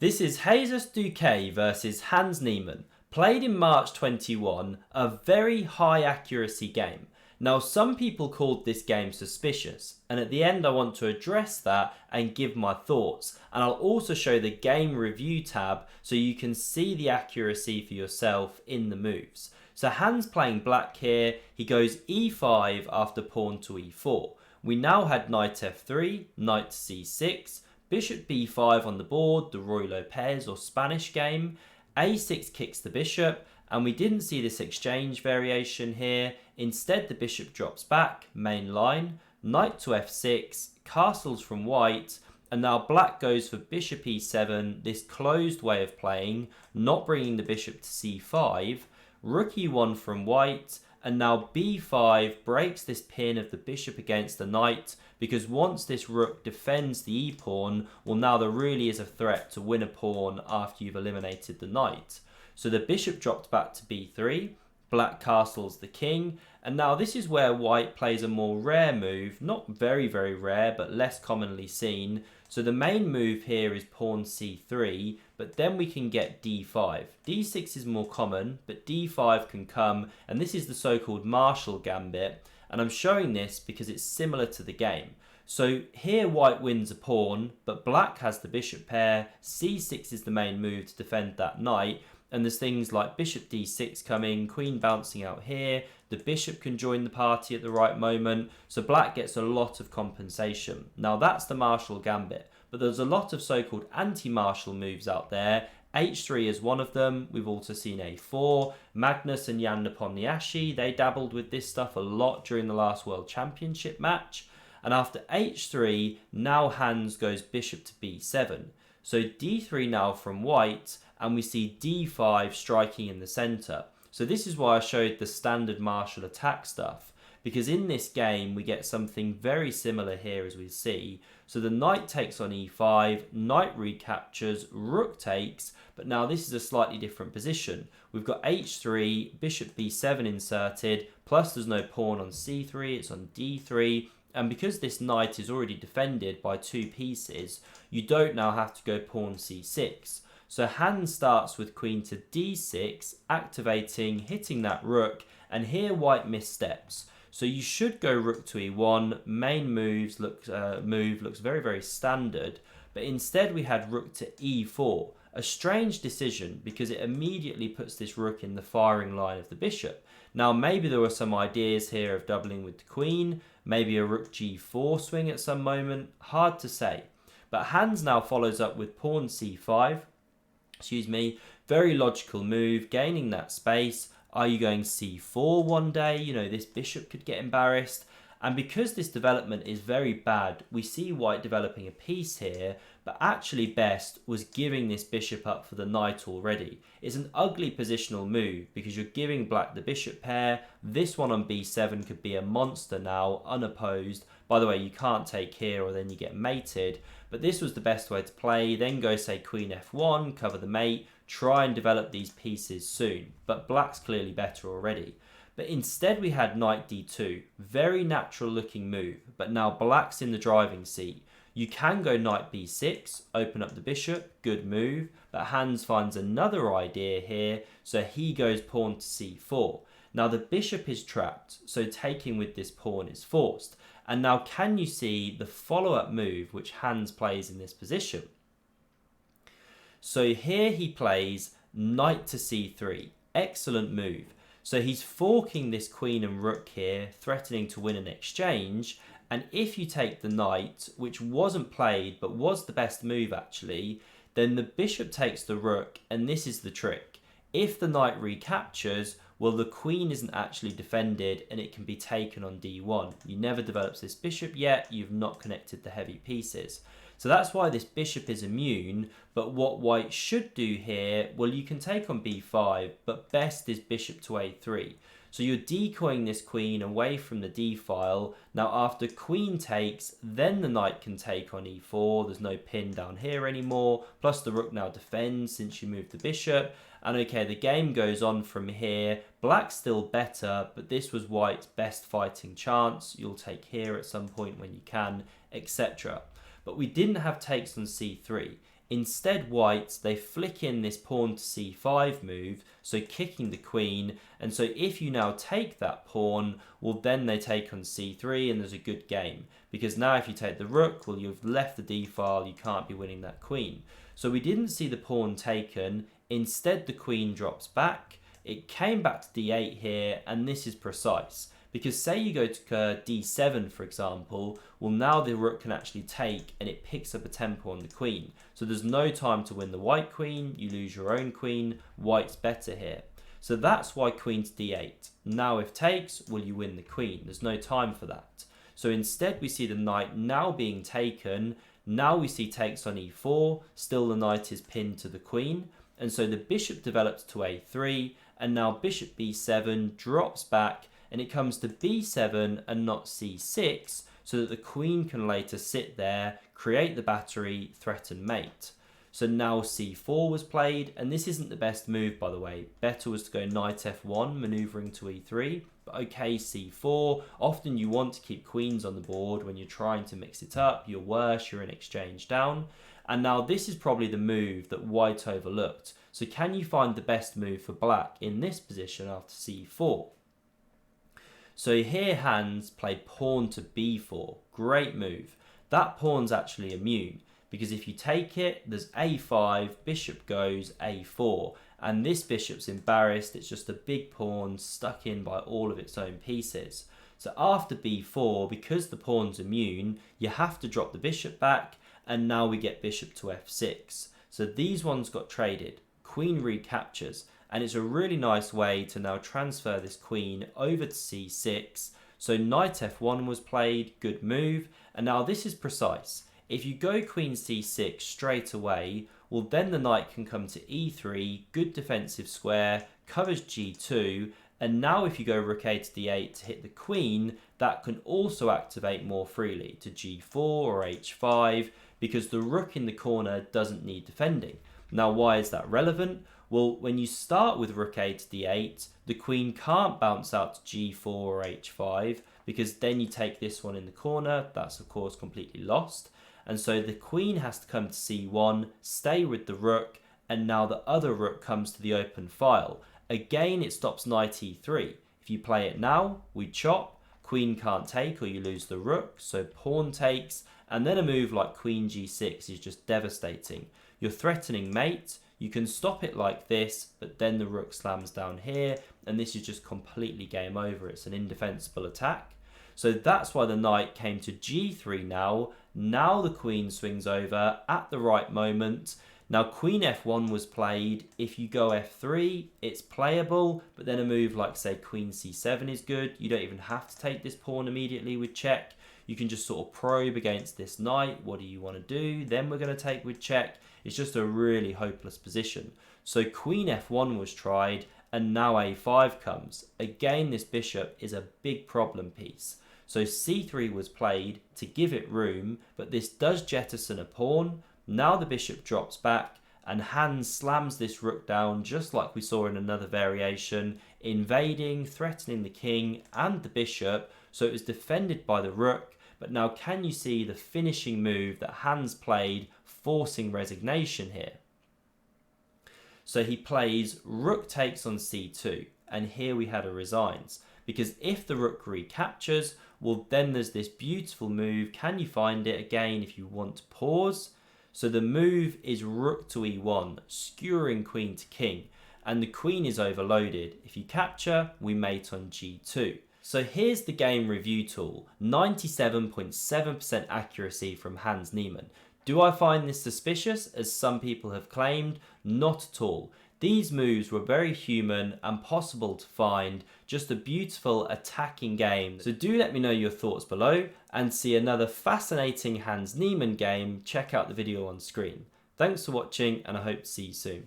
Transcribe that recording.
This is Jesus Duque versus Hans Niemann, played in March 21, a very high accuracy game. Now, some people called this game suspicious, and at the end I want to address that and give my thoughts, and I'll also show the game review tab so you can see the accuracy for yourself in the moves. So Hans playing black here, he goes e5 after pawn to e4. We now had knight f3, knight to c6, bishop b5 on the board, the Roy Lopez or Spanish game. a6 kicks the bishop, and we didn't see this exchange variation here. Instead, the bishop drops back, main line, knight to f6, castles from white, and now black goes for bishop e7, this closed way of playing, not bringing the bishop to c5, rook e1 from white, and now b5 breaks this pin of the bishop against the knight, because once this rook defends the e-pawn, well, now there really is a threat to win a pawn after you've eliminated the knight. So the bishop dropped back to b3, black castles the king, and now this is where white plays a more rare move, not very rare, but less commonly seen. So the main move here is pawn c3, but then we can get d5. d6 is more common, but d5 can come, and this is the so-called Marshall gambit, and I'm showing this because it's similar to the game. So here white wins a pawn, but black has the bishop pair, c6 is the main move to defend that knight, and there's things like bishop d6 coming, queen bouncing out here, the bishop can join the party at the right moment, so black gets a lot of compensation. Now that's the Marshall gambit, but there's a lot of so-called anti-Marshall moves out there. h3 is one of them. We've also seen a4. Magnus and Jan Nepomniachtchi, they dabbled with this stuff a lot during the last World Championship match. And after h3, now Hans goes bishop to b7. So d3 now from white, and we see d5 striking in the center. So this is why I showed the standard Marshall attack stuff, because in this game we get something very similar here as we see. So the knight takes on e5, knight recaptures, rook takes, but now this is a slightly different position. We've got h3, bishop b7 inserted, plus there's no pawn on c3, it's on d3, and because this knight is already defended by two pieces, you don't now have to go pawn c6. So Hans starts with queen to d6, activating, hitting that rook, and here white missteps. So you should go rook to e1, main move looks very standard, but instead we had rook to e4. A strange decision because it immediately puts this rook in the firing line of the bishop. Now maybe there were some ideas here of doubling with the queen, maybe a rook g4 swing at some moment, hard to say. But Hans now follows up with pawn c5, very logical move, gaining that space. Are you going c4 one day? You know, this bishop could get embarrassed. And because this development is very bad, we see white developing a piece here, but actually best was giving this bishop up for the knight already. It's an ugly positional move because you're giving black the bishop pair. This one on b7 could be a monster now, unopposed. By the way, you can't take here or then you get mated, but this was the best way to play. Then go say queen f1, cover the mate, try and develop these pieces soon, but black's clearly better already. But instead we had knight d2, very natural looking move, but now black's in the driving seat. You can go knight b6, open up the bishop, good move, but Hans finds another idea here, so he goes pawn to c4. Now the bishop is trapped, so taking with this pawn is forced. And now can you see the follow-up move which Hans plays in this position? So here he plays knight to c3, excellent move. So he's forking this queen and rook here, threatening to win an exchange. And if you take the knight, which wasn't played but was the best move actually, then the bishop takes the rook, and this is the trick. If the knight recaptures, well, the queen isn't actually defended and it can be taken on d1. You never developed this bishop yet, you've not connected the heavy pieces. So that's why this bishop is immune, but what white should do here, well, you can take on b5, but best is bishop to a3. So you're decoying this queen away from the d file. Now after queen takes, then the knight can take on e4. There's no pin down here anymore. Plus the rook now defends since you moved the bishop. And okay, the game goes on from here. Black's still better, but this was white's best fighting chance. You'll take here at some point when you can, etc. But we didn't have takes on c3. Instead, white, they flick in this pawn to c5 move, so kicking the queen, and so if you now take that pawn, well then they take on c3 and there's a good game. Because now if you take the rook, well you've left the d-file, you can't be winning that queen. So we didn't see the pawn taken, instead the queen drops back, it came back to d8 here, and this is precise. Because say you go to d7 for example, well now the rook can actually take and it picks up a tempo on the queen. So there's no time to win the white queen, you lose your own queen, white's better here. So that's why queen to d8. Now if takes, well you win the queen, there's no time for that. So instead we see the knight now being taken, now we see takes on e4, still the knight is pinned to the queen, and so the bishop develops to a3, and now bishop b7 drops back, and it comes to b7 and not c6, so that the queen can later sit there, create the battery, threaten mate. So now c4 was played, and this isn't the best move by the way. Better was to go knight f1, manoeuvring to e3, but okay, c4. Often you want to keep queens on the board when you're trying to mix it up, you're worse, you're in exchange down. And now this is probably the move that white overlooked. So can you find the best move for black in this position after c4? So here Hans played pawn to b4, great move. That pawn's actually immune, because if you take it, there's a5, bishop goes a4, and this bishop's embarrassed, it's just a big pawn stuck in by all of its own pieces. So after b4, because the pawn's immune, you have to drop the bishop back, and now we get bishop to f6. So these ones got traded, queen recaptures, and it's a really nice way to now transfer this queen over to c6. So knight f1 was played, good move, and now this is precise. If you go queen c6 straight away, well then the knight can come to e3, good defensive square, covers g2, and now if you go rook a to d8 to hit the queen, that can also activate more freely to g4 or h5, because the rook in the corner doesn't need defending. Now why is that relevant? Well, when you start with rook a to d8, the queen can't bounce out to g4 or h5, because then you take this one in the corner, that's of course completely lost. And so the queen has to come to c1, stay with the rook, and now the other rook comes to the open file. Again, it stops knight e3. If you play it now, we chop, queen can't take or you lose the rook, so pawn takes, and then a move like queen g6 is just devastating. You're threatening mate, you can stop it like this, but then the rook slams down here, and this is just completely game over. It's an indefensible attack. So that's why the knight came to g3 now. Now the queen swings over at the right moment. Now queen f1 was played. If you go f3, it's playable, but then a move like say queen c7 is good. You don't even have to take this pawn immediately with check. You can just sort of probe against this knight. What do you want to do? Then we're going to take with check. It's just a really hopeless position. So queen f1 was tried, and now a5 comes. Again, this bishop is a big problem piece. So c3 was played to give it room, but this does jettison a pawn. Now the bishop drops back, and Hans slams this rook down just like we saw in another variation, invading, threatening the king and the bishop. So it was defended by the rook, but now can you see the finishing move that Hans played, forcing resignation here? So he plays rook takes on c2, and here we had a resigns, because if the rook recaptures, well then there's this beautiful move. Can you find it again if you want to pause? So the move is rook to e1, skewering queen to king, and the queen is overloaded. If you capture, we mate on g2. So here's the game review tool, 97.7% accuracy from Hans Niemann. Do I find this suspicious, as some people have claimed? Not at all. These moves were very human and possible to find, just a beautiful attacking game. So do let me know your thoughts below, and see another fascinating Hans Niemann game, check out the video on screen. Thanks for watching, and I hope to see you soon.